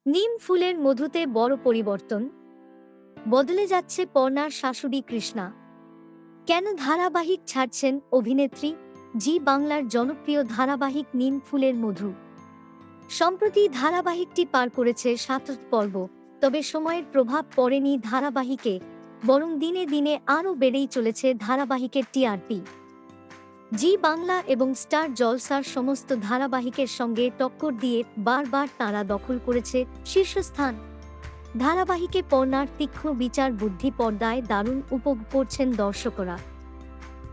নিম ফুলের মধুতে বড় পরিবর্তন, বদলে যাচ্ছে পর্ণার শাশুড়ি কৃষ্ণা। কেন ধারাবাহিক ছাড়ছেন অভিনেত্রী? জি বাংলার জনপ্রিয় ধারাবাহিক নিম ফুলের মধু সম্প্রতি ধারাবাহিকটি পার করেছে ৭ পর্ব, তবে সময়ের প্রভাব পড়েনি ধারাবাহিকে, বরং দিনে দিনে আরও বেড়েই চলেছে ধারাবাহিকের টিআরপি। জি বাংলা এবং স্টার জলসার সমস্ত ধারাবাহিকের সঙ্গে টক্কর দিয়ে বারবার তাঁরা দখল করেছে শীর্ষস্থান। ধারাবাহিকে পর্ণার তীক্ষ্ণ বিচার বুদ্ধি পর্দায় দারুণ উপভোগ করছেন দর্শকরা।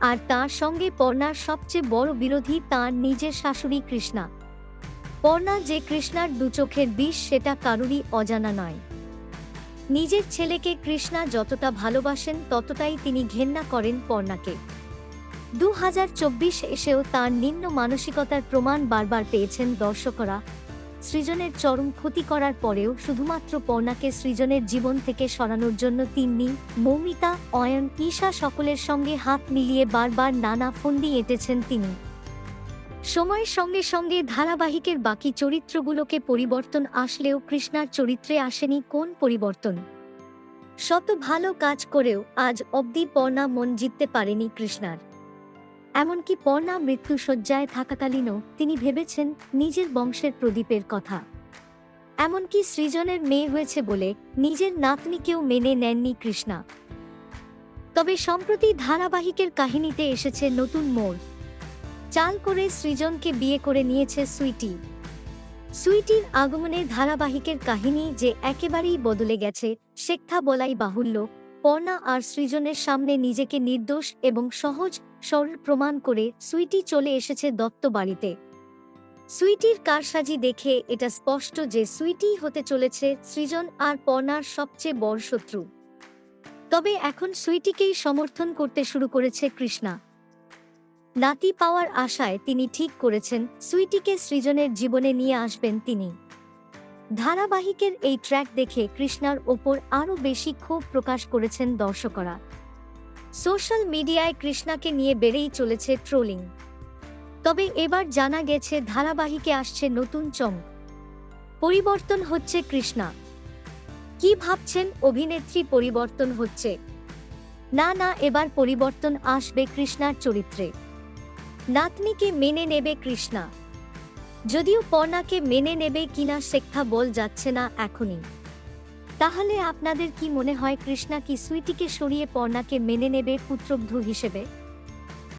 আর তার সঙ্গে পর্ণার সবচেয়ে বড় বিরোধী তাঁর নিজের শাশুড়ি কৃষ্ণা। পর্ণা যে কৃষ্ণার দুচোখের বিষ সেটা কারুরই অজানা নয়। নিজের ছেলেকে কৃষ্ণা যতটা ভালোবাসেন ততটাই তিনি ঘেন্না করেন পর্ণাকে। ২০২৪ এসেও তাঁর নিম্ন মানসিকতার প্রমাণ বারবার পেয়েছেন দর্শকরা। সৃজনের চরম ক্ষতি করার পরেও শুধুমাত্র পর্ণাকে সৃজনের জীবন থেকে সরানোর জন্য তিন্নি, মৌমিতা, অয়ন, ঈশা সকলের সঙ্গে হাত মিলিয়ে বারবার নানা ফন্দি এঁটেছেন তিনি। সময়ের সঙ্গে সঙ্গে ধারাবাহিকের বাকি চরিত্রগুলোকে পরিবর্তন আসলেও কৃষ্ণার চরিত্রে আসেনি কোন পরিবর্তন। শত ভালো কাজ করেও আজ অবধি পর্ণা মন জিততে পারেনি কৃষ্ণার। এমনকি পর্ণা মৃত্যুশয্যায় থাকাকালীনও তিনি ভেবেছেন নিজের বংশের প্রদীপের কথা। এমনকি সৃজনের মেয়ে হয়েছে বলে নিজের নাতনিকেও মেনে নেননি কৃষ্ণা। তবে সম্প্রতি ধারাবাহিকের কাহিনীতে এসেছে নতুন মোড়। চাল করে সৃজনকে বিয়ে করে নিয়েছে সুইটি। সুইটির আগমনে ধারাবাহিকের কাহিনী যে একেবারেই বদলে গেছে সেটা বলাই বাহুল্য। পর্ণা আর সৃজনের সামনে নিজেকে নির্দোষ এবং সহজ সরল প্রমাণ করে সুইটি চলে এসেছে দত্ত বাড়িতে। সুইটির কারসাজি দেখে এটা স্পষ্ট যে সুইটিই হতে চলেছে সৃজন আর পর্ণার সবচেয়ে বড় শত্রু। তবে এখন সুইটিকেই সমর্থন করতে শুরু করেছে কৃষ্ণা। নাতি পাওয়ার আশায় তিনি ঠিক করেছেন সুইটিকে সৃজনের জীবনে নিয়ে আসবেন তিনি। ধারাবাহিকের এই ট্র্যাক দেখে কৃষ্ণার ওপর আরও বেশি ক্ষোভ প্রকাশ করেছেন দর্শকরা। সোশ্যাল মিডিয়ায় কৃষ্ণাকে নিয়ে বেড়েই চলেছে ট্রোলিং। তবে এবার জানা গেছে ধারাবাহিকে আসছে নতুন চমক। পরিবর্তন হচ্ছে কৃষ্ণা। কি ভাবছেন অভিনেত্রী পরিবর্তন হচ্ছে? না, এবার পরিবর্তন আসবে কৃষ্ণার চরিত্রে। নাতনিকে মেনে নেবে কৃষ্ণা। যদিও পর্ণাকে মেনে নেবে কিনা সেটা বল যাচ্ছে না এখনই। তাহলে আপনাদের কি মনে হয়, কৃষ্ণা কি সুইটিকে সরিয়ে পর্ণাকে মেনে নেবে পুত্রবধূ হিসেবে?